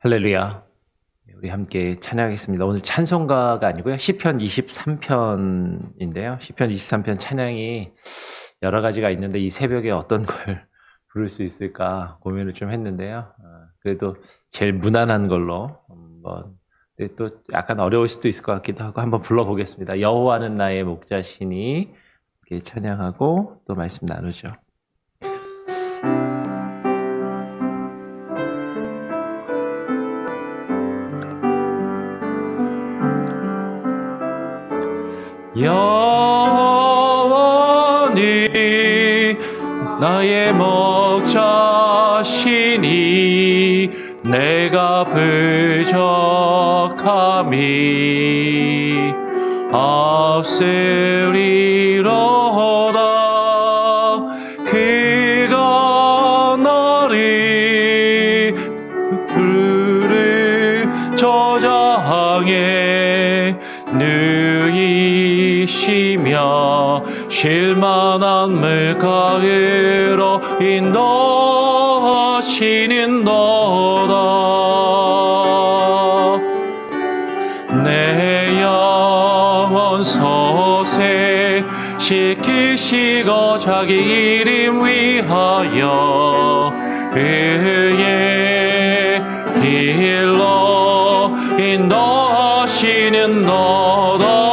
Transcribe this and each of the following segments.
할렐루야. 우리 함께 찬양하겠습니다. 오늘 찬송가가 아니고요. 시편 23편인데요. 시편 23편 찬양이 여러 가지가 있는데 이 새벽에 어떤 걸 부를 수 있을까 고민을 좀 했는데요. 그래도 제일 무난한 걸로 한번, 근데 또 약간 어려울 수도 있을 것 같기도 하고 한번 불러보겠습니다. 여호와는 나의 목자시니 이렇게 찬양하고 또 말씀 나누죠. 여호와니 나의 목자시니 내가 부족함이 없으리로다. 그가 나를 푸른 저장에 누이시며 쉴만한 물가로 인도하시는도다. 내 영혼 소생시키시고 자기 이름 위하여 의의 길로 인도하시는도다.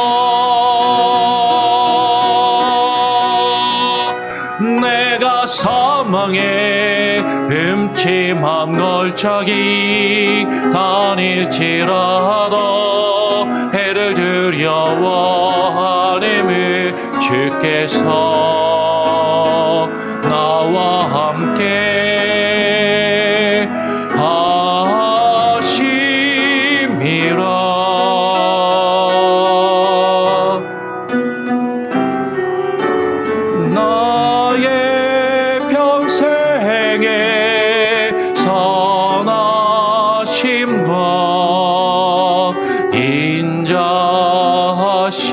내가 사망의 음침한 골짜기 다닐지라도 해를 두려워하님을 주께서 나와 함께 하심이라.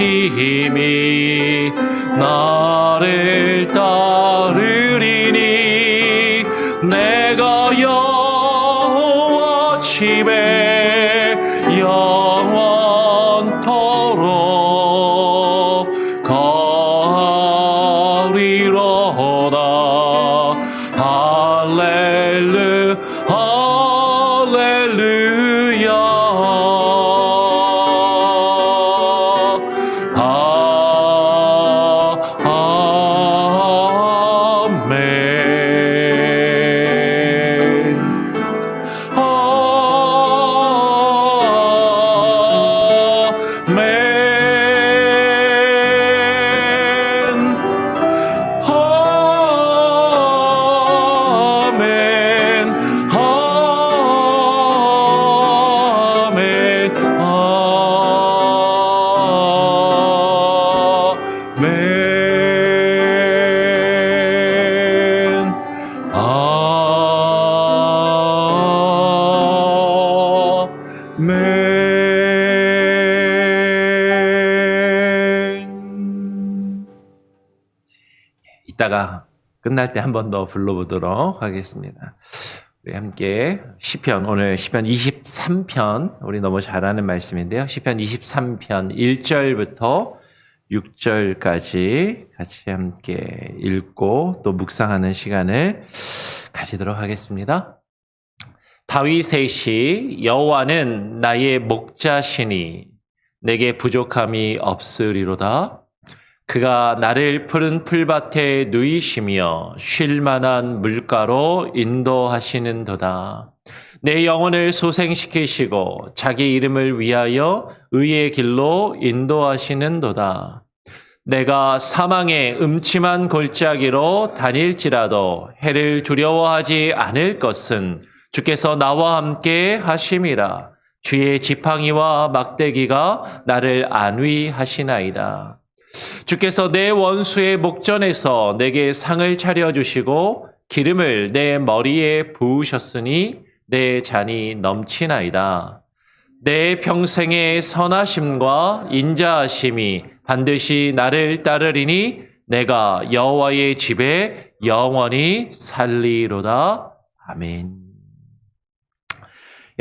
힘이 나를 따르리니 내가 여호와 집에 영원토록 거하리로다. 할렐루야 할렐루야. 이따가 끝날 때 한 번 더 불러보도록 하겠습니다. 우리 함께 시편, 오늘 시편 23편, 우리 너무 잘 아는 말씀인데요. 시편 23편 1절부터 6절까지 같이 함께 읽고 또 묵상하는 시간을 가지도록 하겠습니다. 다윗의 시. 여호와는 나의 목자시니 내게 부족함이 없으리로다. 그가 나를 푸른 풀밭에 누이시며 쉴만한 물가로 인도하시는도다. 내 영혼을 소생시키시고 자기 이름을 위하여 의의 길로 인도하시는도다. 내가 사망의 음침한 골짜기로 다닐지라도 해를 두려워하지 않을 것은 주께서 나와 함께 하심이라. 주의 지팡이와 막대기가 나를 안위하시나이다. 주께서 내 원수의 목전에서 내게 상을 차려주시고 기름을 내 머리에 부으셨으니 내 잔이 넘치나이다. 내 평생의 선하심과 인자하심이 반드시 나를 따르리니 내가 여호와의 집에 영원히 살리로다. 아멘.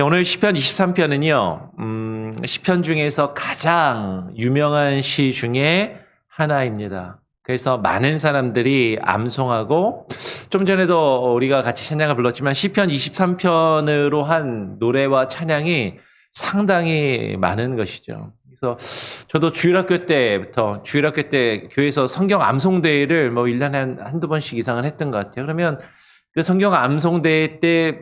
오늘 시편 23편은요, 시편 중에서 가장 유명한 시 중에 하나입니다. 그래서 많은 사람들이 암송하고, 좀 전에도 우리가 같이 찬양을 불렀지만 시편 23편으로 한 노래와 찬양이 상당히 많은 것이죠. 그래서 저도 주일학교 때 교회에서 성경 암송대회를 뭐 1년에 한두 번씩 이상은 했던 것 같아요. 그러면 그 성경 암송대회 때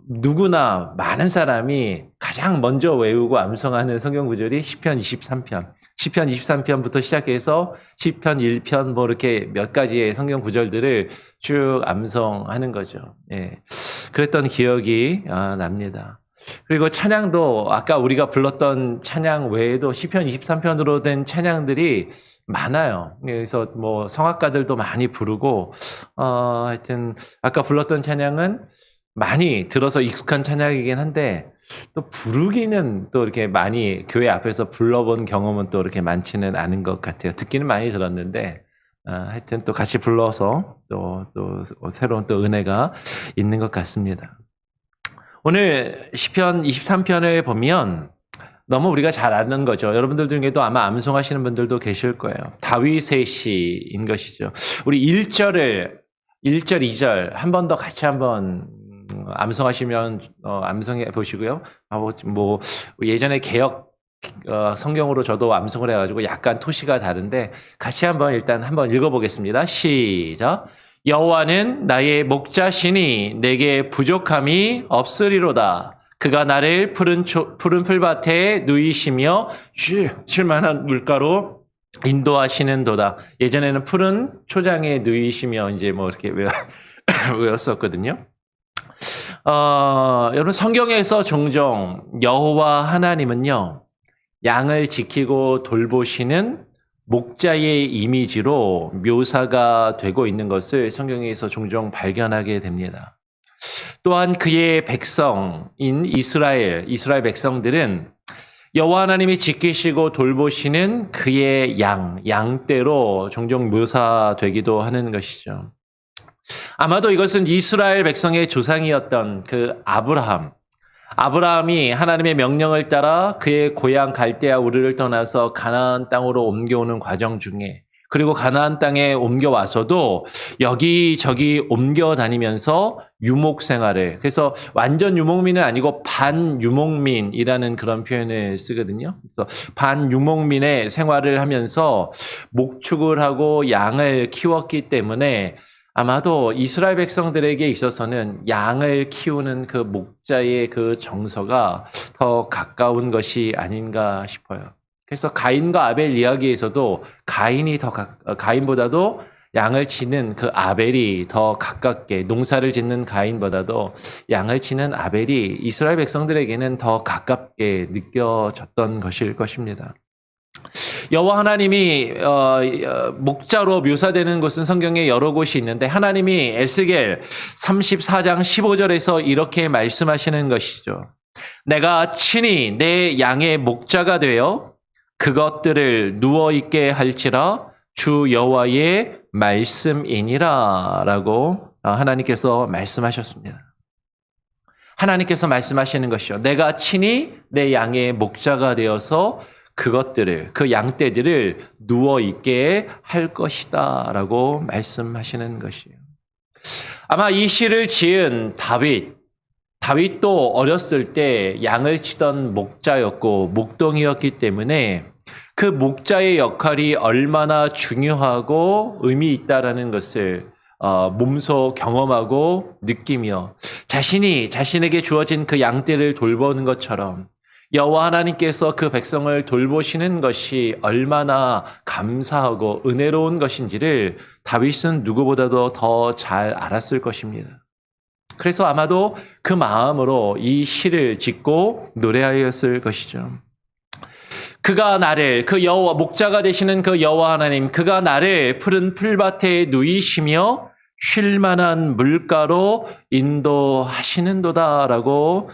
누구나 많은 사람이 가장 먼저 외우고 암송하는 성경 구절이 시편 23편. 시편 23편부터 시작해서 시편 1편 뭐 이렇게 몇 가지의 성경 구절들을 쭉 암송하는 거죠. 예. 그랬던 기억이 납니다. 그리고 찬양도 아까 우리가 불렀던 찬양 외에도 시편 23편으로 된 찬양들이 많아요. 그래서 뭐 성악가들도 많이 부르고 하여튼 아까 불렀던 찬양은 많이 들어서 익숙한 찬양이긴 한데 또 부르기는 또 이렇게 많이 교회 앞에서 불러본 경험은 또 이렇게 많지는 않은 것 같아요. 듣기는 많이 들었는데 하여튼 또 같이 불러서 또 새로운 또 은혜가 있는 것 같습니다. 오늘 시편 23편을 보면 너무 우리가 잘 아는 거죠. 여러분들 중에도 아마 암송하시는 분들도 계실 거예요. 다윗의 시인 것이죠. 우리 1절, 2절 한 번 더 같이 한번 암송하시면 암송해 보시고요. 뭐 예전에 개역 성경으로 저도 암송을 해가지고 약간 토시가 다른데 같이 일단 한번 읽어보겠습니다. 시작. 여호와는 나의 목자시니 내게 부족함이 없으리로다. 그가 나를 푸른 풀밭에 누이시며 쉴만한 물가로 인도하시는도다. 예전에는 푸른 초장에 누이시며 이제 뭐 이렇게 외웠었거든요. 여러분 성경에서 종종 여호와 하나님은요, 양을 지키고 돌보시는 목자의 이미지로 묘사가 되고 있는 것을 성경에서 종종 발견하게 됩니다. 또한 그의 백성인 이스라엘 백성들은 여호와 하나님이 지키시고 돌보시는 그의 양떼로 종종 묘사되기도 하는 것이죠. 아마도 이것은 이스라엘 백성의 조상이었던 그 아브라함이 하나님의 명령을 따라 그의 고향 갈대아 우르를 떠나서 가나안 땅으로 옮겨오는 과정 중에, 그리고 가나안 땅에 옮겨와서도 여기저기 옮겨다니면서 유목 생활을, 그래서 완전 유목민은 아니고 반유목민이라는 그런 표현을 쓰거든요. 그래서 반유목민의 생활을 하면서 목축을 하고 양을 키웠기 때문에 아마도 이스라엘 백성들에게 있어서는 양을 키우는 그 목자의 그 정서가 더 가까운 것이 아닌가 싶어요. 그래서 가인과 아벨 이야기에서도 가인보다도 양을 치는 그 아벨이 더 가깝게, 농사를 짓는 가인보다도 양을 치는 아벨이 이스라엘 백성들에게는 더 가깝게 느껴졌던 것일 것입니다. 여호와 하나님이 목자로 묘사되는 곳은 성경에 여러 곳이 있는데, 하나님이 에스겔 34장 15절에서 이렇게 말씀하시는 것이죠. 내가 친히 내 양의 목자가 되어 그것들을 누워있게 할지라 주 여호와의 말씀이니라 라고 하나님께서 말씀하셨습니다. 하나님께서 말씀하시는 것이죠. 내가 친히 내 양의 목자가 되어서 그것들을, 그 양떼들을 누워있게 할 것이다 라고 말씀하시는 것이에요. 아마 이 시를 지은 다윗도 어렸을 때 양을 치던 목자였고 목동이었기 때문에 그 목자의 역할이 얼마나 중요하고 의미 있다라는 것을 몸소 경험하고 느끼며 자신에게 주어진 그 양떼를 돌보는 것처럼 여호와 하나님께서 그 백성을 돌보시는 것이 얼마나 감사하고 은혜로운 것인지를 다윗은 누구보다도 더 잘 알았을 것입니다. 그래서 아마도 그 마음으로 이 시를 짓고 노래하였을 것이죠. 그가 나를, 그 여호와 목자가 되시는 그 여호와 하나님, 그가 나를 푸른 풀밭에 누이시며 쉴만한 물가로 인도하시는도다라고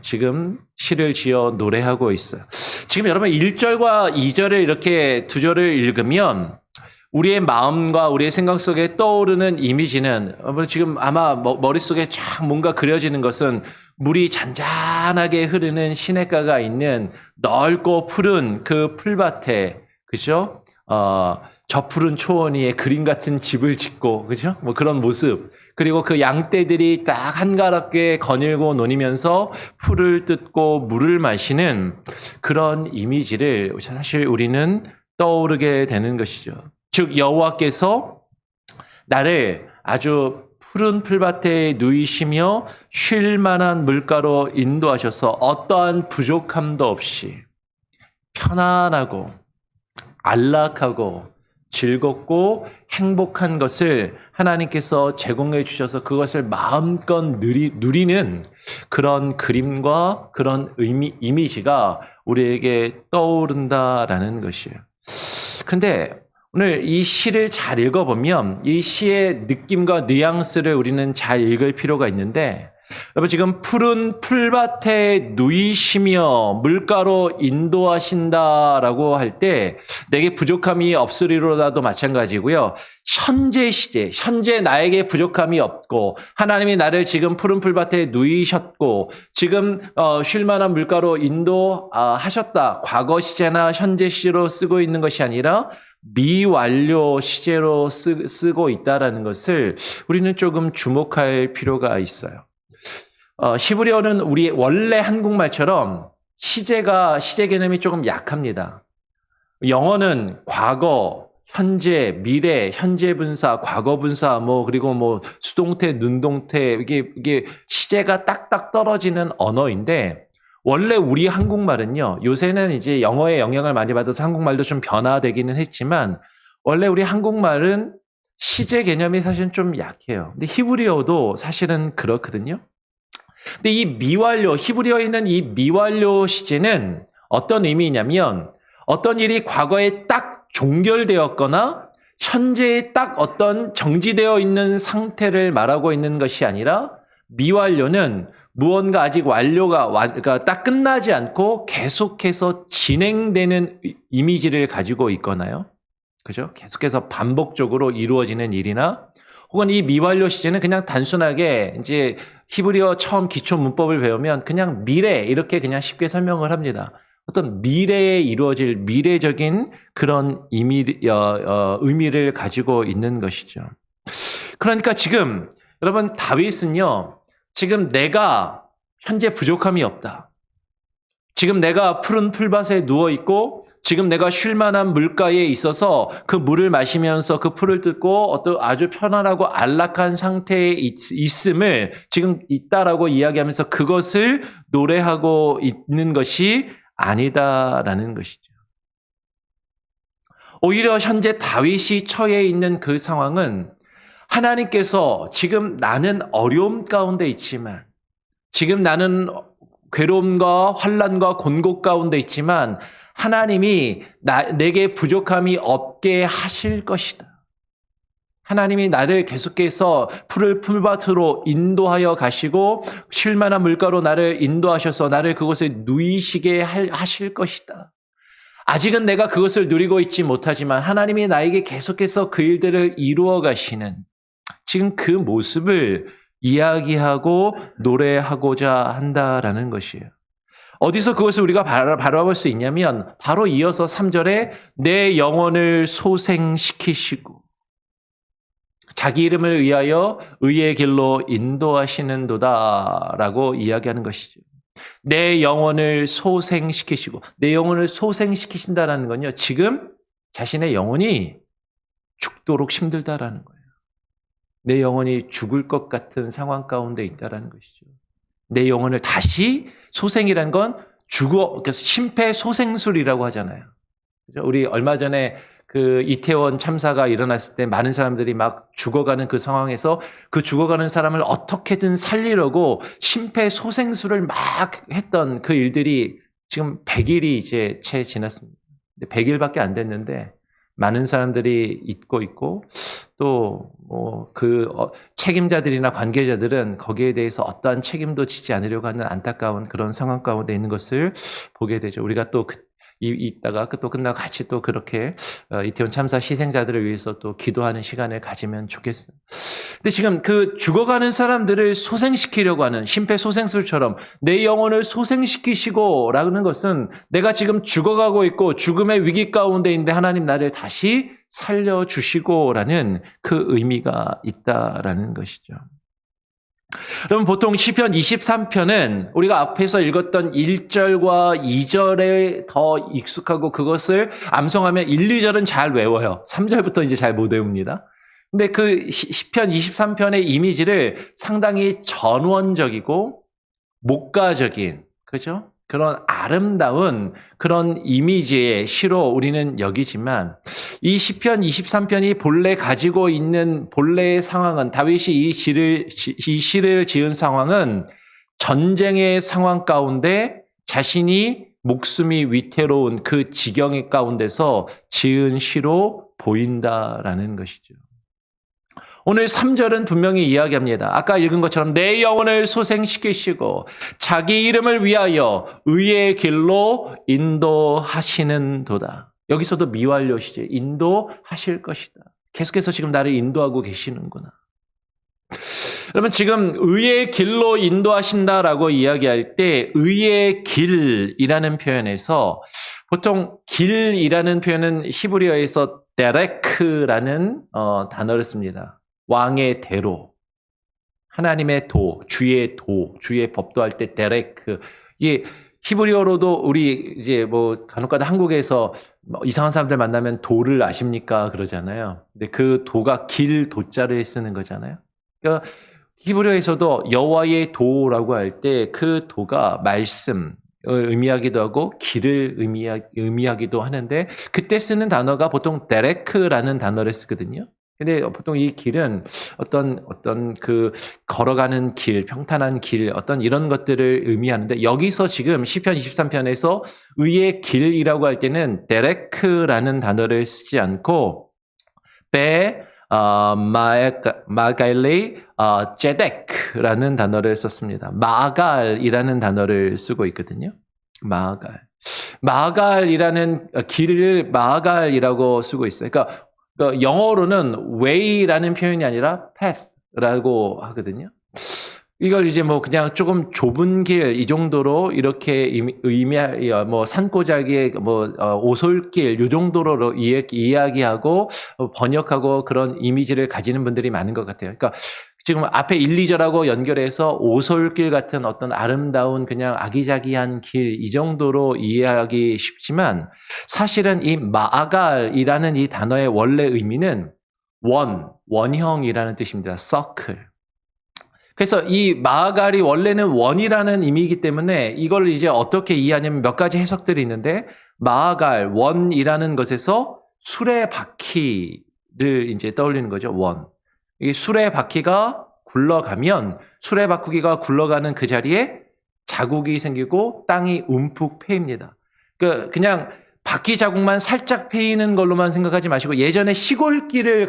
지금 시를 지어 노래하고 있어요. 지금 여러분 1절과 2절을 이렇게 두 절을 읽으면 우리의 마음과 우리의 생각 속에 떠오르는 이미지는 지금 아마 머릿속에 쫙 뭔가 그려지는 것은 물이 잔잔하게 흐르는 시냇가가 있는 넓고 푸른 그 풀밭에, 그죠? 저 푸른 초원 위에 그림 같은 집을 짓고, 그죠? 뭐 그런 모습. 그리고 그 양떼들이 딱 한가롭게 거닐고 노니면서 풀을 뜯고 물을 마시는 그런 이미지를 사실 우리는 떠오르게 되는 것이죠. 즉 여호와께서 나를 아주 푸른 풀밭에 누이시며 쉴 만한 물가로 인도하셔서 어떠한 부족함도 없이 편안하고 안락하고 즐겁고 행복한 것을 하나님께서 제공해 주셔서 그것을 마음껏 누리는 그런 그림과 그런 이미지가 우리에게 떠오른다라는 것이에요. 그런데 오늘 이 시를 잘 읽어보면 이 시의 느낌과 뉘앙스를 우리는 잘 읽을 필요가 있는데, 여러분 지금 푸른 풀밭에 누이시며 물가로 인도하신다라고 할 때 내게 부족함이 없으리로라도 마찬가지고요. 현재 시제, 현재 나에게 부족함이 없고 하나님이 나를 지금 푸른 풀밭에 누이셨고 지금 쉴 만한 물가로 인도하셨다. 과거 시제나 현재 시제로 쓰고 있는 것이 아니라 미완료 시제로 쓰고 있다라는 것을 우리는 조금 주목할 필요가 있어요. 히브리어는 우리 원래 한국말처럼 시제 개념이 조금 약합니다. 영어는 과거, 현재, 미래, 현재 분사, 과거 분사, 그리고 수동태, 능동태, 이게 시제가 딱딱 떨어지는 언어인데, 원래 우리 한국말은요, 요새는 이제 영어의 영향을 많이 받아서 한국말도 좀 변화되기는 했지만, 원래 우리 한국말은 시제 개념이 사실은 좀 약해요. 근데 히브리어도 사실은 그렇거든요. 근데 이 미완료, 히브리어에 있는 이 미완료 시제는 어떤 의미냐면 어떤 일이 과거에 딱 종결되었거나 현재에 딱 어떤 정지되어 있는 상태를 말하고 있는 것이 아니라 미완료는 무언가 아직 그러니까 딱 끝나지 않고 계속해서 진행되는 이미지를 가지고 있거나요. 그죠? 계속해서 반복적으로 이루어지는 일이나 혹은 이 미완료 시제는 그냥 단순하게 이제 히브리어 처음 기초 문법을 배우면 그냥 미래 이렇게 그냥 쉽게 설명을 합니다. 어떤 미래에 이루어질 미래적인 그런 의미를 가지고 있는 것이죠. 그러니까 지금 여러분 다윗은요. 지금 내가 현재 부족함이 없다. 지금 내가 푸른 풀밭에 누워있고 지금 내가 쉴 만한 물가에 있어서 그 물을 마시면서 그 풀을 뜯고 어떤 아주 편안하고 안락한 상태에 있음을 지금 있다라고 이야기하면서 그것을 노래하고 있는 것이 아니다라는 것이죠. 오히려 현재 다윗이 처해 있는 그 상황은 하나님께서 지금 나는 어려움 가운데 있지만 지금 나는 괴로움과 환난과 곤곡 가운데 있지만 하나님이 내게 부족함이 없게 하실 것이다. 하나님이 나를 계속해서 푸른 풀밭으로 인도하여 가시고 쉴 만한 물가로 나를 인도하셔서 나를 그곳에 누이시게 하실 것이다. 아직은 내가 그것을 누리고 있지 못하지만 하나님이 나에게 계속해서 그 일들을 이루어 가시는 지금 그 모습을 이야기하고 노래하고자 한다라는 것이에요. 어디서 그것을 우리가 바라볼 수 있냐면 바로 이어서 3절에 내 영혼을 소생시키시고 자기 이름을 위하여 의의 길로 인도하시는도다 라고 이야기하는 것이죠. 내 영혼을 소생시키시고 내 영혼을 소생시키신다는 건요. 지금 자신의 영혼이 죽도록 힘들다라는 거예요. 내 영혼이 죽을 것 같은 상황 가운데 있다라는 것이죠. 내 영혼을 다시 소생이라는 건 심폐소생술이라고 하잖아요. 우리 얼마 전에 그 이태원 참사가 일어났을 때 많은 사람들이 막 죽어가는 그 상황에서 그 죽어가는 사람을 어떻게든 살리려고 심폐소생술을 막 했던 그 일들이 지금 100일이 이제 채 지났습니다. 100일밖에 안 됐는데 많은 사람들이 잊고 있고 또 책임자들이나 관계자들은 거기에 대해서 어떠한 책임도 지지 않으려고 하는 안타까운 그런 상황 가운데 있는 것을 보게 되죠. 우리가 또 이따가 또 끝나고 같이 또 그렇게 이태원 참사 희생자들을 위해서 또 기도하는 시간을 가지면 좋겠어요. 근데 지금 그 죽어가는 사람들을 소생시키려고 하는 심폐소생술처럼 내 영혼을 소생시키시고 라는 것은 내가 지금 죽어가고 있고 죽음의 위기 가운데 있는데 하나님 나를 다시 살려주시고라는 그 의미가 있다라는 것이죠. 그럼 보통 시편 23편은 우리가 앞에서 읽었던 1절과 2절에 더 익숙하고 그것을 암송하면 1, 2절은 잘 외워요. 3절부터 이제 잘 못 외웁니다. 근데 그 시편 23편의 이미지를 상당히 전원적이고 목가적인, 그죠? 그런 아름다운 그런 이미지의 시로 우리는 여기지만 이 시편 23편이 본래 가지고 있는 본래의 상황은 다윗이 이 시를 지은 상황은 전쟁의 상황 가운데 자신이 목숨이 위태로운 그 지경의 가운데서 지은 시로 보인다라는 것이죠. 오늘 3절은 분명히 이야기합니다. 아까 읽은 것처럼 내 영혼을 소생시키시고 자기 이름을 위하여 의의 길로 인도하시는 도다. 여기서도 미완료시제 인도하실 것이다. 계속해서 지금 나를 인도하고 계시는구나. 여러분 지금 의의 길로 인도하신다라고 이야기할 때 의의 길이라는 표현에서 보통 길이라는 표현은 히브리어에서 데레크라는 단어를 씁니다. 왕의 대로, 하나님의 도, 주의 법도 할 때 데레크. 이게 히브리어로도 우리 이제 뭐 간혹가다 한국에서 이상한 사람들 만나면 도를 아십니까 그러잖아요. 근데 그 도가 길 도자를 쓰는 거잖아요. 그러니까 히브리어에서도 여호와의 도라고 할 때 그 도가 말씀을 의미하기도 하고 길을 의미하기도 하는데 그때 쓰는 단어가 보통 데레크라는 단어를 쓰거든요. 근데 보통 이 길은 어떤 그 걸어가는 길, 평탄한 길, 어떤 이런 것들을 의미하는데 여기서 지금 시편 23편에서 의의 길이라고 할 때는 데레크라는 단어를 쓰지 않고 마갈리 제덱라는 단어를 썼습니다. 마갈이라는 단어를 쓰고 있거든요. 마갈이라는 길을 마갈이라고 쓰고 있어요. 그러니까 영어로는 way라는 표현이 아니라 path라고 하거든요. 이걸 이제 뭐 그냥 조금 좁은 길 이 정도로 이렇게 뭐 산고자기의 뭐 오솔길 이 정도로 이야기하고 번역하고 그런 이미지를 가지는 분들이 많은 것 같아요. 그러니까 지금 앞에 1, 2절하고 연결해서 오솔길 같은 어떤 아름다운 그냥 아기자기한 길 이 정도로 이해하기 쉽지만 사실은 이 마갈이라는 이 단어의 원래 의미는 원형이라는 뜻입니다. circle. 그래서 이 마갈이 원래는 원이라는 의미이기 때문에 이걸 이제 어떻게 이해하냐면 몇 가지 해석들이 있는데 마갈, 원이라는 것에서 수레바퀴를 이제 떠올리는 거죠. 원. 이 수레바퀴가 굴러가면 수레바퀴가 굴러가는 그 자리에 자국이 생기고 땅이 움푹 패입니다. 그냥 바퀴 자국만 살짝 패이는 걸로만 생각하지 마시고 예전에 시골길을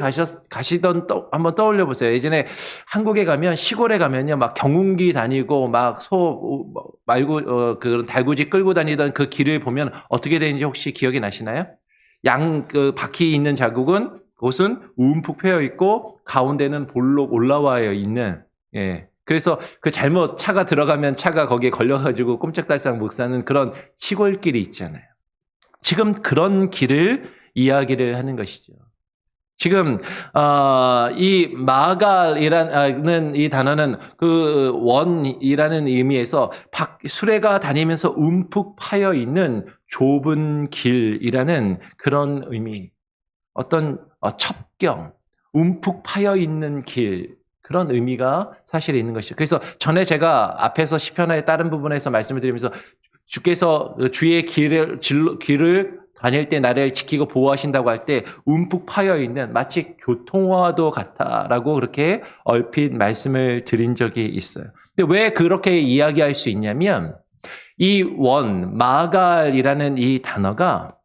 가시던 한번 떠올려 보세요. 예전에 한국에 가면 시골에 가면요 막 경운기 다니고 막 그 달구지 끌고 다니던 그 길을 보면 어떻게 되는지 혹시 기억이 나시나요? 그 바퀴 있는 자국은 곳은 움푹 패여 있고 가운데는 볼록 올라와 있는 그래서 그 잘못 차가 들어가면 차가 거기에 걸려가지고 꼼짝달싹 못 사는 그런 시골길이 있잖아요. 지금 그런 길을 이야기를 하는 것이죠. 지금 이 마갈이라는 이 단어는 그 원이라는 의미에서 수레가 다니면서 움푹 파여 있는 좁은 길이라는 그런 의미. 어떤 첩경, 움푹 파여 있는 길 그런 의미가 사실 있는 것이죠. 그래서 전에 제가 앞에서 시편의 다른 부분에서 말씀을 드리면서 주께서 주의 길을 다닐 때 나를 지키고 보호하신다고 할 때 움푹 파여 있는 마치 교통화도 같다라고 그렇게 얼핏 말씀을 드린 적이 있어요. 근데 왜 그렇게 이야기할 수 있냐면 이 마갈이라는 이 단어가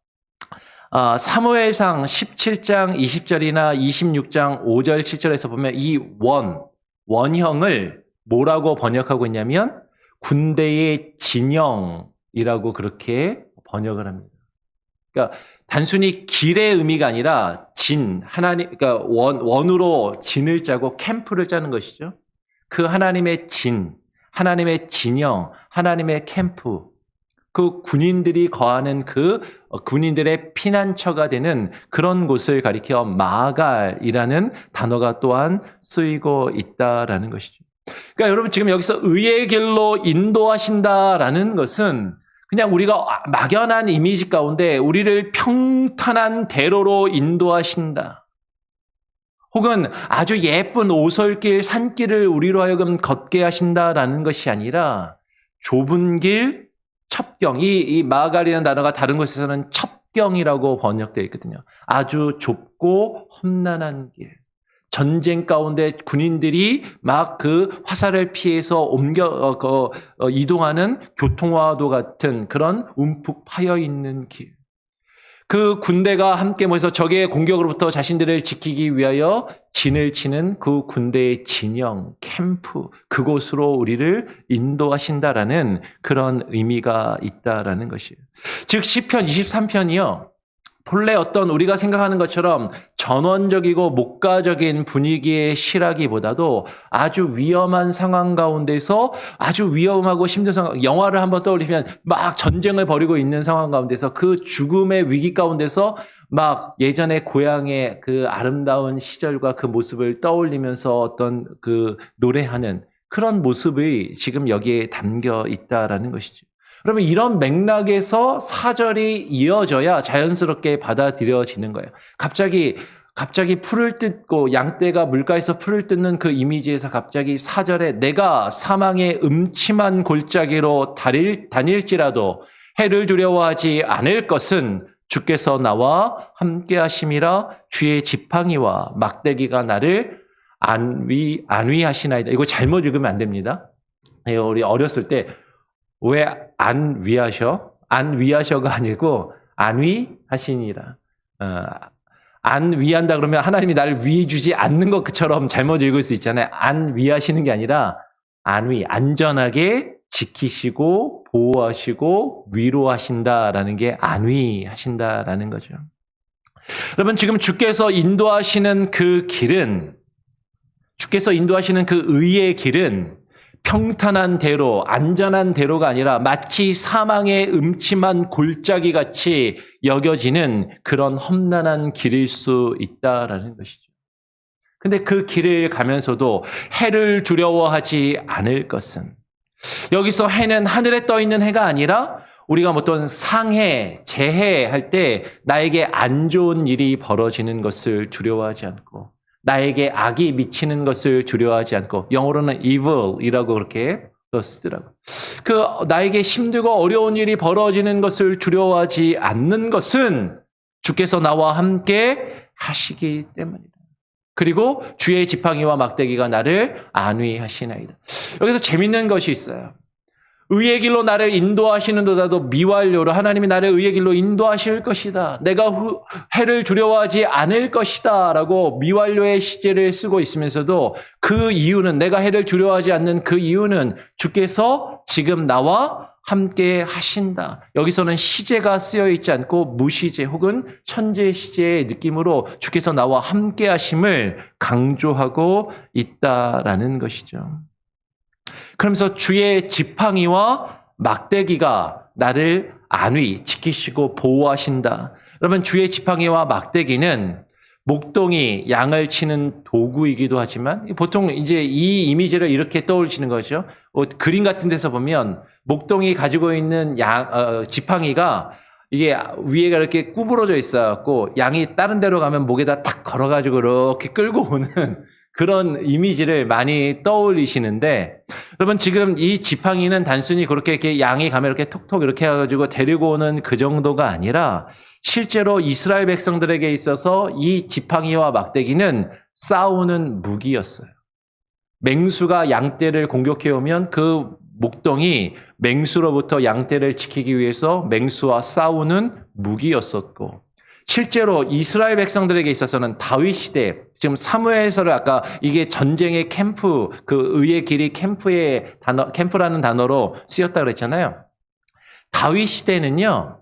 사무엘상 17장 20절이나 26장 5절 7절에서 보면 이 원형을 뭐라고 번역하고 있냐면 군대의 진영이라고 그렇게 번역을 합니다. 그러니까 단순히 길의 의미가 아니라 진, 하나님, 그러니까 원으로 진을 짜고 캠프를 짜는 것이죠. 그 하나님의 진, 하나님의 진영, 하나님의 캠프, 그 군인들이 거하는 그 군인들의 피난처가 되는 그런 곳을 가리켜 마갈이라는 단어가 또한 쓰이고 있다라는 것이죠. 그러니까 여러분 지금 여기서 의의 길로 인도하신다라는 것은 그냥 우리가 막연한 이미지 가운데 우리를 평탄한 대로로 인도하신다. 혹은 아주 예쁜 오솔길, 산길을 우리로 하여금 걷게 하신다라는 것이 아니라 좁은 길, 첩경. 이 마갈이라는 단어가 다른 곳에서는 첩경이라고 번역되어 있거든요. 아주 좁고 험난한 길. 전쟁 가운데 군인들이 막 그 화살을 피해서 이동하는 교통화도 같은 그런 움푹 파여 있는 길. 그 군대가 함께 모여서 적의 공격으로부터 자신들을 지키기 위하여 진을 치는 그 군대의 진영, 캠프, 그곳으로 우리를 인도하신다라는 그런 의미가 있다라는 것이에요. 즉 시편 23편이요. 본래 어떤 우리가 생각하는 것처럼 전원적이고 목가적인 분위기의 시라기보다도 아주 위험한 상황 가운데서 아주 위험하고 힘든 상황, 영화를 한번 떠올리면 막 전쟁을 벌이고 있는 상황 가운데서 그 죽음의 위기 가운데서 막 예전에 고향의 그 아름다운 시절과 그 모습을 떠올리면서 어떤 그 노래하는 그런 모습이 지금 여기에 담겨 있다라는 것이죠. 그러면 이런 맥락에서 사절이 이어져야 자연스럽게 받아들여지는 거예요. 갑자기 풀을 뜯고 양떼가 물가에서 풀을 뜯는 그 이미지에서 갑자기 사절에 내가 사망의 음침한 골짜기로 다닐지라도 해를 두려워하지 않을 것은 주께서 나와 함께 하심이라 주의 지팡이와 막대기가 나를 안위하시나이다. 이거 잘못 읽으면 안 됩니다. 우리 어렸을 때 왜 안위하셔가 아니고 안위하시니라. 안위한다 그러면 하나님이 나를 위해주지 않는 것처럼 잘못 읽을 수 있잖아요. 안위하시는 게 아니라 안전하게 지키시고 보호하시고 위로하신다라는 게 안위하신다라는 거죠. 여러분 지금 주께서 인도하시는 그 의의 길은 평탄한 대로, 안전한 대로가 아니라 마치 사망의 음침한 골짜기 같이 여겨지는 그런 험난한 길일 수 있다라는 것이죠. 근데 그 길을 가면서도 해를 두려워하지 않을 것은, 여기서 해는 하늘에 떠 있는 해가 아니라 우리가 어떤 상해, 재해 할 때 나에게 안 좋은 일이 벌어지는 것을 두려워하지 않고 나에게 악이 미치는 것을 두려워하지 않고, 영어로는 evil이라고 그렇게 쓰더라고요. 나에게 힘들고 어려운 일이 벌어지는 것을 두려워하지 않는 것은 주께서 나와 함께 하시기 때문이다. 그리고 주의 지팡이와 막대기가 나를 안위하시나이다. 여기서 재밌는 것이 있어요. 의의 길로 나를 인도하시는도다도 미완료로 하나님이 나를 의의 길로 인도하실 것이다. 내가 해를 두려워하지 않을 것이다 라고 미완료의 시제를 쓰고 있으면서도 그 이유는, 내가 해를 두려워하지 않는 그 이유는 주께서 지금 나와 함께 하신다. 여기서는 시제가 쓰여 있지 않고 무시제 혹은 현재 시제의 느낌으로 주께서 나와 함께 하심을 강조하고 있다라는 것이죠. 그러면서 주의 지팡이와 막대기가 나를 지키시고 보호하신다. 여러분, 주의 지팡이와 막대기는 목동이 양을 치는 도구이기도 하지만 보통 이제 이 이미지를 이렇게 떠올리시는 거죠. 그림 같은 데서 보면 목동이 가지고 있는 지팡이가 이게 위에가 이렇게 구부러져 있어갖고 양이 다른 데로 가면 목에다 탁 걸어가지고 이렇게 끌고 오는 그런 이미지를 많이 떠올리시는데, 여러분 지금 이 지팡이는 단순히 그렇게 이렇게 양이 가면 이렇게 톡톡 이렇게 해가지고 데리고 오는 그 정도가 아니라 실제로 이스라엘 백성들에게 있어서 이 지팡이와 막대기는 싸우는 무기였어요. 맹수가 양떼를 공격해 오면 그 목동이 맹수로부터 양떼를 지키기 위해서 맹수와 싸우는 무기였었고, 실제로 이스라엘 백성들에게 있어서는 다윗 시대, 지금 사무엘서를 아까 이게 전쟁의 캠프, 그 의의 길이 캠프라는 단어로 쓰였다 그랬잖아요. 다윗 시대는요,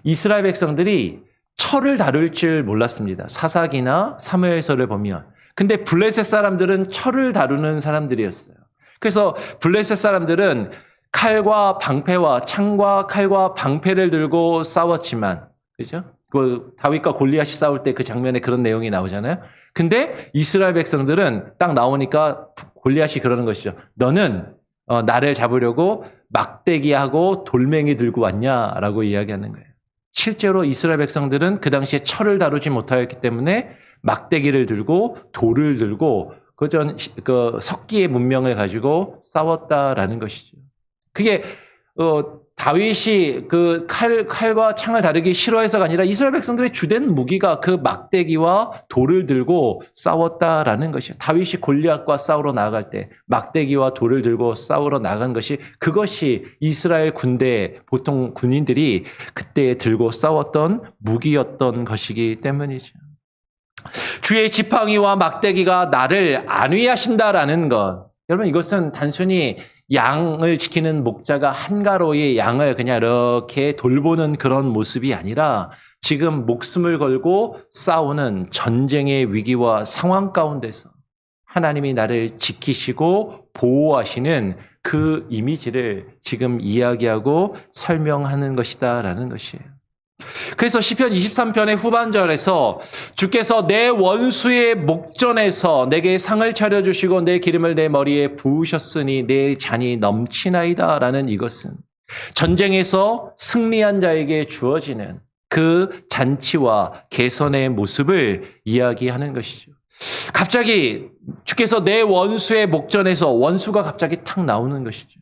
이스라엘 백성들이 철을 다룰 줄 몰랐습니다. 사사기나 사무엘서를 보면. 근데 블레셋 사람들은 철을 다루는 사람들이었어요. 그래서 블레셋 사람들은 칼과 방패와 창과 칼과 방패를 들고 싸웠지만, 그죠? 그 다윗과 골리앗이 싸울 때 그 장면에 그런 내용이 나오잖아요. 근데 이스라엘 백성들은 딱 나오니까 골리앗이 그러는 것이죠. 너는 나를 잡으려고 막대기하고 돌멩이 들고 왔냐라고 이야기하는 거예요. 실제로 이스라엘 백성들은 그 당시에 철을 다루지 못하였기 때문에 막대기를 들고 돌을 들고 그 석기의 문명을 가지고 싸웠다라는 것이죠. 그게 다윗이 그 칼과 창을 다루기 싫어해서가 아니라 이스라엘 백성들의 주된 무기가 그 막대기와 돌을 들고 싸웠다라는 것이에요. 다윗이 골리앗과 싸우러 나아갈 때 막대기와 돌을 들고 싸우러 나간 그것이 이스라엘 군대 보통 군인들이 그때 들고 싸웠던 무기였던 것이기 때문이죠. 주의 지팡이와 막대기가 나를 안위하신다라는 것. 여러분, 이것은 단순히 양을 지키는 목자가 한가로이 양을 그냥 이렇게 돌보는 그런 모습이 아니라 지금 목숨을 걸고 싸우는 전쟁의 위기와 상황 가운데서 하나님이 나를 지키시고 보호하시는 그 이미지를 지금 이야기하고 설명하는 것이다라는 것이에요. 그래서 시편 23편의 후반절에서 주께서 내 원수의 목전에서 내게 상을 차려주시고 내 기름을 내 머리에 부으셨으니 내 잔이 넘치나이다 라는 이것은 전쟁에서 승리한 자에게 주어지는 그 잔치와 개선의 모습을 이야기하는 것이죠. 갑자기 주께서 내 원수의 목전에서 원수가 갑자기 탁 나오는 것이죠.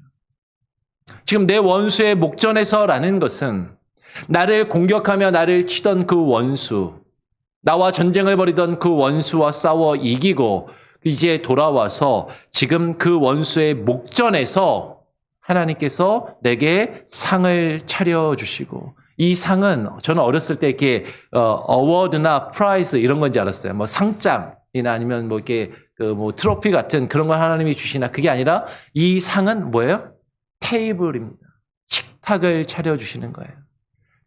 지금 내 원수의 목전에서라는 것은 나를 공격하며 나를 치던 그 원수, 나와 전쟁을 벌이던 그 원수와 싸워 이기고 이제 돌아와서 지금 그 원수의 목전에서 하나님께서 내게 상을 차려주시고 이 상은 저는 어렸을 때 이렇게 어워드나 프라이즈 이런 건지 알았어요. 뭐 상장이나 아니면 뭐 이렇게 뭐 트로피 같은 그런 걸 하나님이 주시나 그게 아니라 이 상은 뭐예요? 테이블입니다. 식탁을 차려주시는 거예요.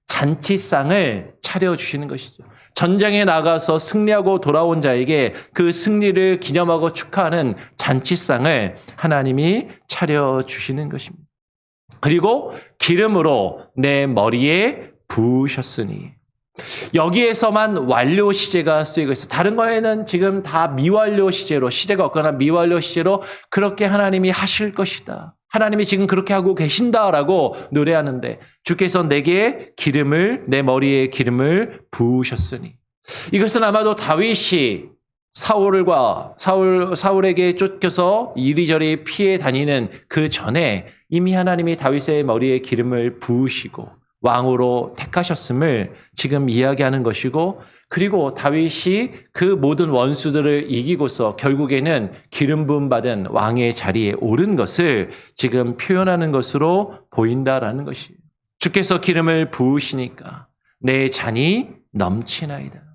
잔치상을 차려주시는 것이죠. 전쟁에 나가서 승리하고 돌아온 자에게 그 승리를 기념하고 축하하는 잔치상을 하나님이 차려주시는 것입니다. 그리고 기름으로 내 머리에 부으셨으니 여기에서만 완료 시제가 쓰이고 있어요. 다른 거에는 지금 다 미완료 시제로 시제가 없거나 미완료 시제로 그렇게 하나님이 하실 것이다. 하나님이 지금 그렇게 하고 계신다라고 노래하는데 주께서 내게 내 머리에 기름을 부으셨으니 이것은 아마도 다윗이 사울에게 쫓겨서 이리저리 피해 다니는 그 전에 이미 하나님이 다윗의 머리에 기름을 부으시고 왕으로 택하셨음을 지금 이야기하는 것이고 그리고 다윗이 그 모든 원수들을 이기고서 결국에는 기름 부음 받은 왕의 자리에 오른 것을 지금 표현하는 것으로 보인다라는 것이에요. 주께서 기름을 부으시니까 내 잔이 넘치나이다.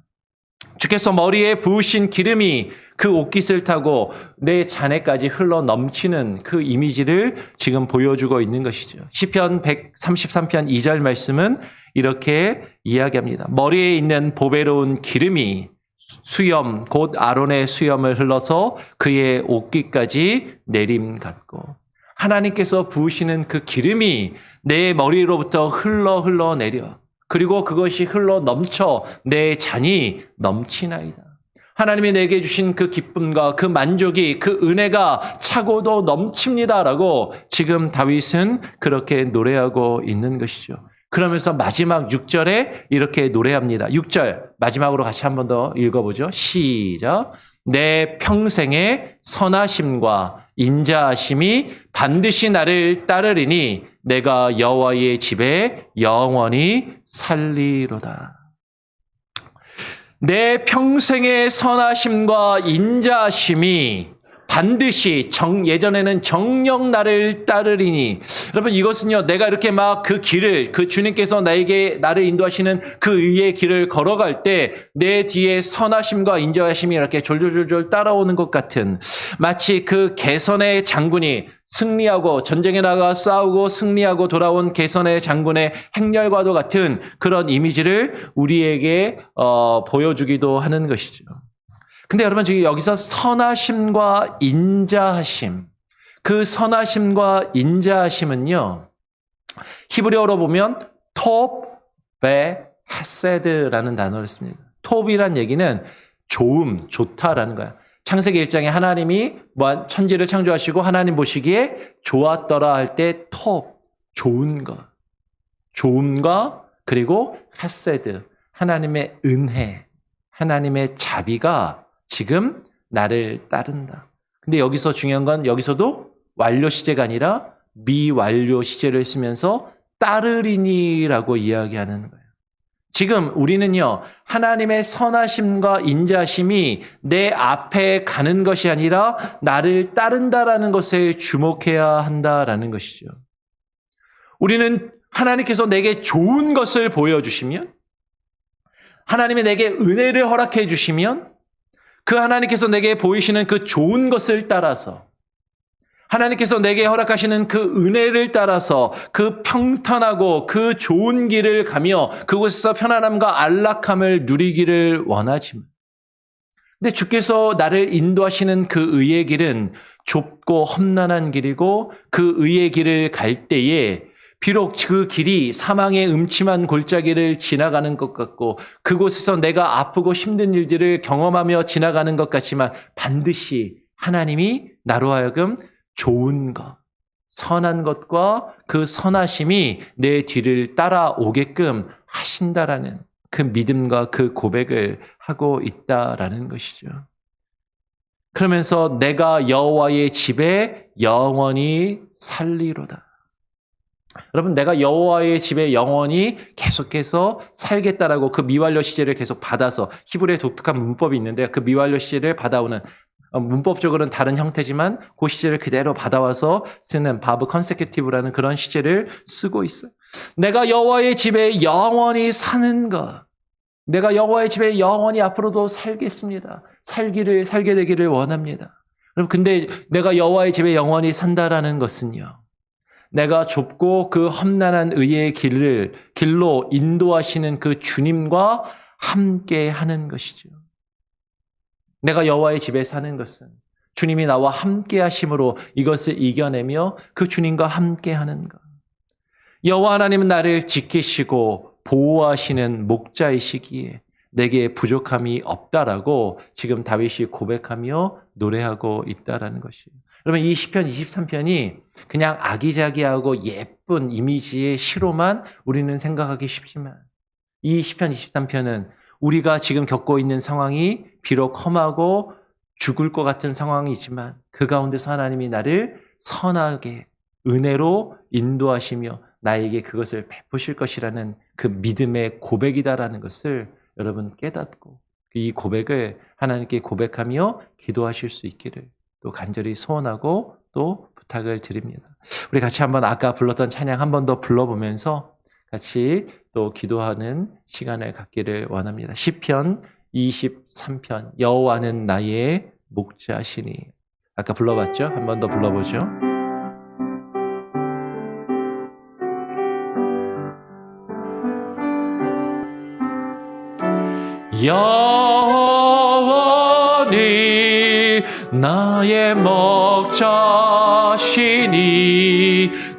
주께서 머리에 부으신 기름이 그 옷깃을 타고 내 잔에까지 흘러 넘치는 그 이미지를 지금 보여주고 있는 것이죠. 시편 133편 2절 말씀은 이렇게 이야기합니다. 머리에 있는 보배로운 기름이 수염 곧 아론의 수염을 흘러서 그의 옷깃까지 내림 같고 하나님께서 부으시는 그 기름이 내 머리로부터 흘러 내려 그리고 그것이 흘러 넘쳐 내 잔이 넘치나이다. 하나님이 내게 주신 그 기쁨과 그 만족이 그 은혜가 차고도 넘칩니다라고 지금 다윗은 그렇게 노래하고 있는 것이죠. 그러면서 마지막 6절에 이렇게 노래합니다. 6절 마지막으로 같이 한 번 더 읽어보죠. 시작. 내 평생의 선하심과 인자하심이 반드시 나를 따르리니 내가 여호와의 집에 영원히 살리로다. 내 평생의 선하심과 인자하심이 반드시 예전에는 정녕 나를 따르리니. 여러분, 이것은요, 내가 이렇게 막 그 길을, 그 주님께서 나를 인도하시는 그 의의 길을 걸어갈 때 내 뒤에 선하심과 인자하심이 이렇게 졸졸졸졸 따라오는 것 같은, 마치 그 개선의 장군이 승리하고 전쟁에 나가 싸우고 승리하고 돌아온 개선의 장군의 행렬과도 같은 그런 이미지를 우리에게 보여주기도 하는 것이죠. 근데 여러분, 지금 여기서 선하심과 인자하심, 그 선하심과 인자하심은요, 히브리어로 보면 톱, 베, 헤세드라는 단어를 씁니다. 톱이란 얘기는 좋음, 좋다라는 거야. 창세기 1장에 하나님이 천지를 창조하시고 하나님 보시기에 좋았더라 할 때 톱, 좋은 것, 좋음과 그리고 헤세드, 하나님의 은혜, 하나님의 자비가 지금 나를 따른다. 근데 여기서 중요한 건 여기서도 완료 시제가 아니라 미완료 시제를 쓰면서 따르리니라고 이야기하는 거예요. 지금 우리는요, 하나님의 선하심과 인자심이 내 앞에 가는 것이 아니라 나를 따른다라는 것에 주목해야 한다라는 것이죠. 우리는 하나님께서 내게 좋은 것을 보여주시면, 하나님이 내게 은혜를 허락해 주시면, 그 하나님께서 내게 보이시는 그 좋은 것을 따라서, 하나님께서 내게 허락하시는 그 은혜를 따라서 그 평탄하고 그 좋은 길을 가며 그곳에서 편안함과 안락함을 누리기를 원하지만, 근데 주께서 나를 인도하시는 그 의의 길은 좁고 험난한 길이고, 그 의의 길을 갈 때에 비록 그 길이 사망의 음침한 골짜기를 지나가는 것 같고 그곳에서 내가 아프고 힘든 일들을 경험하며 지나가는 것 같지만, 반드시 하나님이 나로 하여금 좋은 것, 선한 것과 그 선하심이 내 뒤를 따라오게끔 하신다라는 그 믿음과 그 고백을 하고 있다라는 것이죠. 그러면서 내가 여호와의 집에 영원히 살리로다. 여러분, 내가 여호와의 집에 영원히 계속해서 살겠다라고 그 미완료 시제를 계속 받아서, 히브리의 독특한 문법이 있는데 그 미완료 시제를 받아오는, 문법적으로는 다른 형태지만 그 시제를 그대로 받아와서 쓰는 바브 컨세큐티브라는 그런 시제를 쓰고 있어요. 내가 여호와의 집에 영원히 사는 것, 내가 여호와의 집에 영원히 앞으로도 살겠습니다. 살게 되기를 원합니다. 여러분, 근데 내가 여호와의 집에 영원히 산다라는 것은요, 내가 좁고 그 험난한 의의 길로 인도하시는 그 주님과 함께 하는 것이죠. 내가 여호와의 집에 사는 것은 주님이 나와 함께 하심으로 이것을 이겨내며 그 주님과 함께 하는 것. 여호와 하나님은 나를 지키시고 보호하시는 목자이시기에 내게 부족함이 없다라고 지금 다윗이 고백하며 노래하고 있다라는 것이에요. 여러분, 이 시편 23편이 그냥 아기자기하고 예쁜 이미지의 시로만 우리는 생각하기 쉽지만, 이 시편 23편은 우리가 지금 겪고 있는 상황이 비록 험하고 죽을 것 같은 상황이지만 그 가운데서 하나님이 나를 선하게 은혜로 인도하시며 나에게 그것을 베푸실 것이라는 그 믿음의 고백이다라는 것을 여러분 깨닫고, 이 고백을 하나님께 고백하며 기도하실 수 있기를 또 간절히 소원하고 또 부탁을 드립니다. 우리 같이 한번 아까 불렀던 찬양 한 번 더 불러보면서 같이 또 기도하는 시간을 갖기를 원합니다. 시편 23편, 여호와는 나의 목자시니. 아까 불러봤죠? 한 번 더 불러보죠. 여호와니 나의 목자시니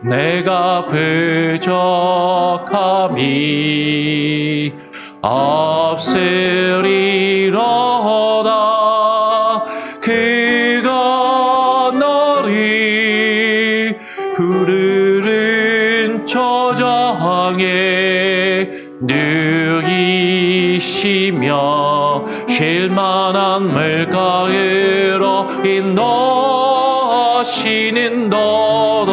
내가 부족함이 없으리로다. 그가 너를 푸르른 초장에 누이시며 쉴만한 물가으로 인도하시는도다.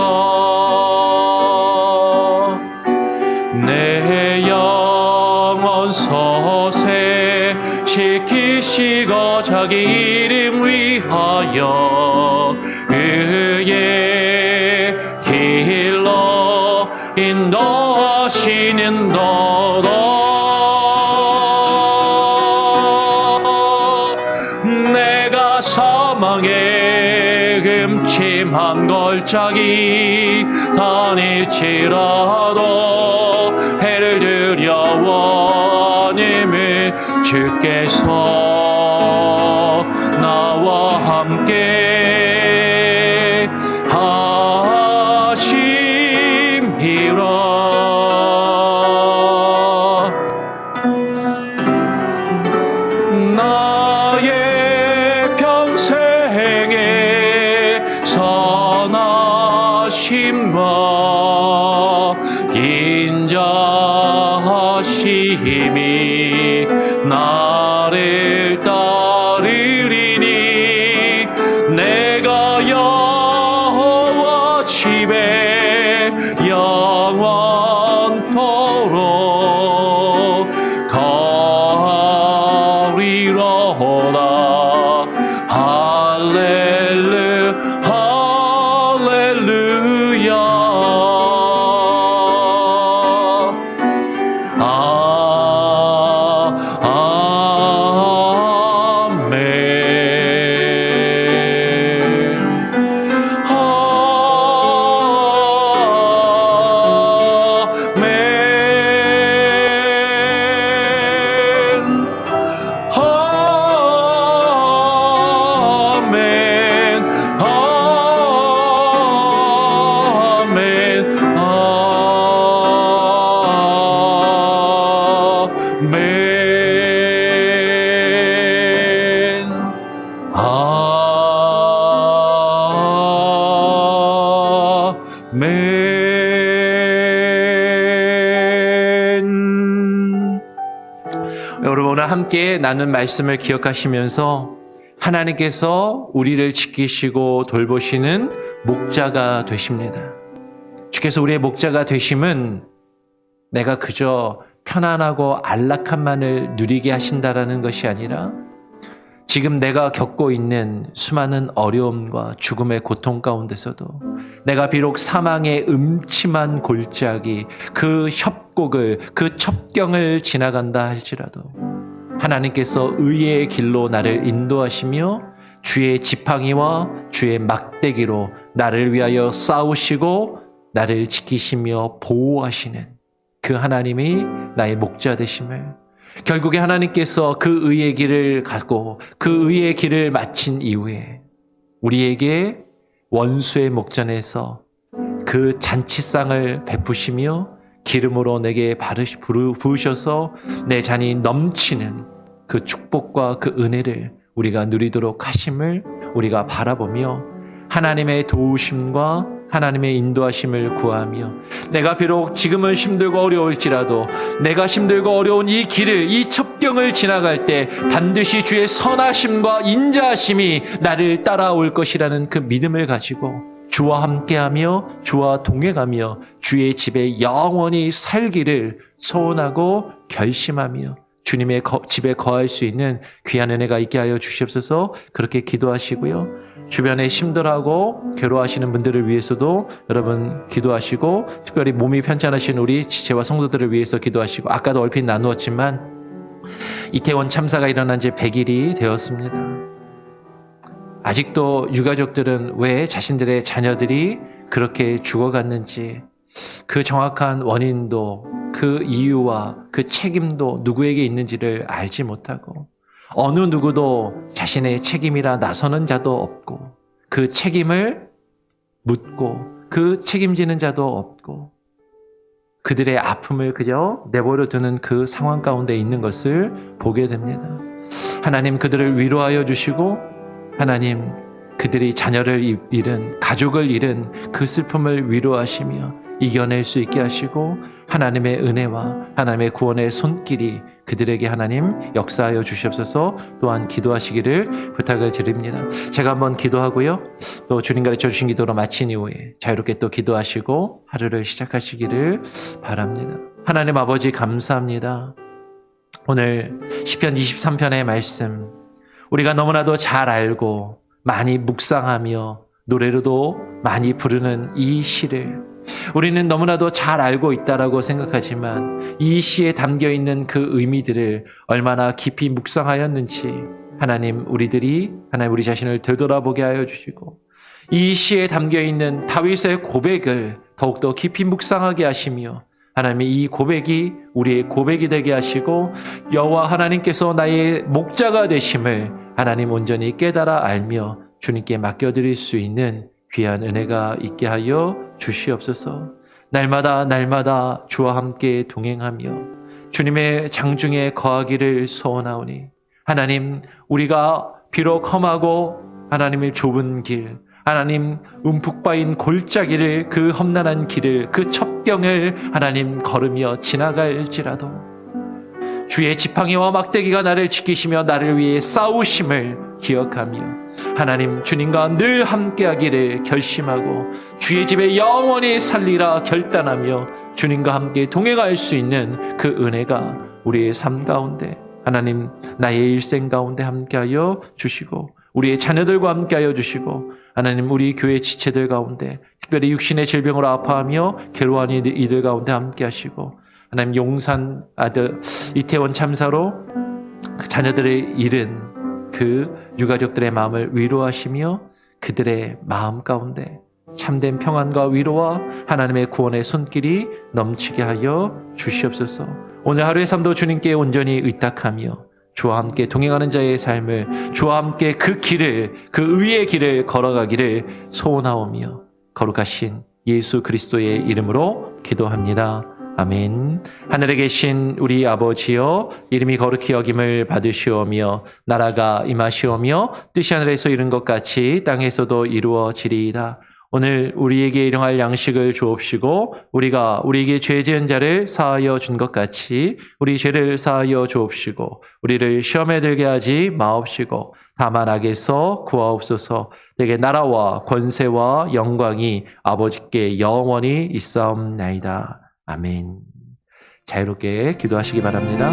내 영혼 소생 시키시고 자기 이름 위하여 위하여 그의 길로 인도하시는 너도 내가 사망의 음침한 골짜기 다닐지라도 해를 두려워님을 주께서 나와 함께 하심이라. 나의 평생에 선하심과 인자하심이 나를 따르리니 내가 여호와 집에 영원토록 거하리로다. 할렐루야. 여러분, 오늘 함께 나눈 말씀을 기억하시면서 하나님께서 우리를 지키시고 돌보시는 목자가 되십니다. 주께서 우리의 목자가 되심은 내가 그저 편안하고 안락함만을 누리게 하신다라는 것이 아니라 지금 내가 겪고 있는 수많은 어려움과 죽음의 고통 가운데서도 내가 비록 사망의 음침한 골짜기, 그 협곡을, 그 첩경을 지나간다 할지라도 하나님께서 의의 길로 나를 인도하시며 주의 지팡이와 주의 막대기로 나를 위하여 싸우시고 나를 지키시며 보호하시는 그 하나님이 나의 목자 되심을, 결국에 하나님께서 그 의의 길을 가고 그 의의 길을 마친 이후에 우리에게 원수의 목전에서 그 잔치상을 베푸시며 기름으로 내게 부으셔서 내 잔이 넘치는 그 축복과 그 은혜를 우리가 누리도록 하심을 우리가 바라보며 하나님의 도우심과 하나님의 인도하심을 구하며 내가 비록 지금은 힘들고 어려울지라도 내가 힘들고 어려운 이 길을, 이 첩경을 지나갈 때 반드시 주의 선하심과 인자하심이 나를 따라올 것이라는 그 믿음을 가지고 주와 함께하며 주와 동행하며 주의 집에 영원히 살기를 소원하고 결심하며 주님의 집에 거할 수 있는 귀한 은혜가 있게 하여 주시옵소서. 그렇게 기도하시고요. 주변에 힘들어하고 괴로워하시는 분들을 위해서도 여러분 기도하시고, 특별히 몸이 편찮으신 우리 지체와 성도들을 위해서 기도하시고, 아까도 얼핏 나누었지만 이태원 참사가 일어난 지 100일이 되었습니다. 아직도 유가족들은 왜 자신들의 자녀들이 그렇게 죽어갔는지 그 정확한 원인도 그 이유와 그 책임도 누구에게 있는지를 알지 못하고 어느 누구도 자신의 책임이라 나서는 자도 없고 그 책임을 묻고 그 책임지는 자도 없고 그들의 아픔을 그저 내버려 두는 그 상황 가운데 있는 것을 보게 됩니다. 하나님 그들을 위로하여 주시고 하나님 그들이 자녀를 잃은, 가족을 잃은 그 슬픔을 위로하시며 이겨낼 수 있게 하시고 하나님의 은혜와 하나님의 구원의 손길이 그들에게 하나님 역사하여 주시옵소서. 또한 기도하시기를 부탁을 드립니다. 제가 한번 기도하고요. 또 주님 가르쳐 주신 기도로 마친 이후에 자유롭게 또 기도하시고 하루를 시작하시기를 바랍니다. 하나님 아버지 감사합니다. 오늘 시편 23편의 말씀 우리가 너무나도 잘 알고 많이 묵상하며 노래로도 많이 부르는 이 시를 우리는 너무나도 잘 알고 있다라고 생각하지만 이 시에 담겨있는 그 의미들을 얼마나 깊이 묵상하였는지 하나님 우리 자신을 되돌아보게 하여 주시고 이 시에 담겨있는 다윗의 고백을 더욱더 깊이 묵상하게 하시며 하나님의 이 고백이 우리의 고백이 되게 하시고 여호와 하나님께서 나의 목자가 되심을 하나님 온전히 깨달아 알며 주님께 맡겨드릴 수 있는 귀한 은혜가 있게 하여 주시옵소서. 날마다 주와 함께 동행하며 주님의 장중에 거하기를 소원하오니 하나님 우리가 비록 험하고 하나님의 좁은 길 하나님 움푹 빠인 골짜기를 그 험난한 길을 그 첩경을 하나님 걸으며 지나갈지라도 주의 지팡이와 막대기가 나를 지키시며 나를 위해 싸우심을 기억하며 하나님 주님과 늘 함께하기를 결심하고 주의 집에 영원히 살리라 결단하며 주님과 함께 동행할 수 있는 그 은혜가 우리의 삶 가운데 하나님 나의 일생 가운데 함께하여 주시고 우리의 자녀들과 함께하여 주시고 하나님 우리 교회 지체들 가운데 특별히 육신의 질병으로 아파하며 괴로워하는 이들 가운데 함께하시고 하나님 용산 아들 이태원 참사로 자녀들을 잃은 그 유가족들의 마음을 위로하시며 그들의 마음 가운데 참된 평안과 위로와 하나님의 구원의 손길이 넘치게 하여 주시옵소서. 오늘 하루의 삶도 주님께 온전히 의탁하며 주와 함께 동행하는 자의 삶을 주와 함께 그 의의 길을 걸어가기를 소원하오며 거룩하신 예수 그리스도의 이름으로 기도합니다. 아멘. 하늘에 계신 우리 아버지여 이름이 거룩히 여김을 받으시오며 나라가 임하시오며 뜻이 하늘에서 이룬 것 같이 땅에서도 이루어지리이다. 오늘 우리에게 일용할 양식을 주옵시고 우리가 우리에게 죄 지은 자를 사하여 준 것 같이 우리 죄를 사하여 주옵시고 우리를 시험에 들게 하지 마옵시고 다만 악에서 구하옵소서. 내게 나라와 권세와 영광이 아버지께 영원히 있사옵나이다. 아멘. 자유롭게 기도하시기 바랍니다.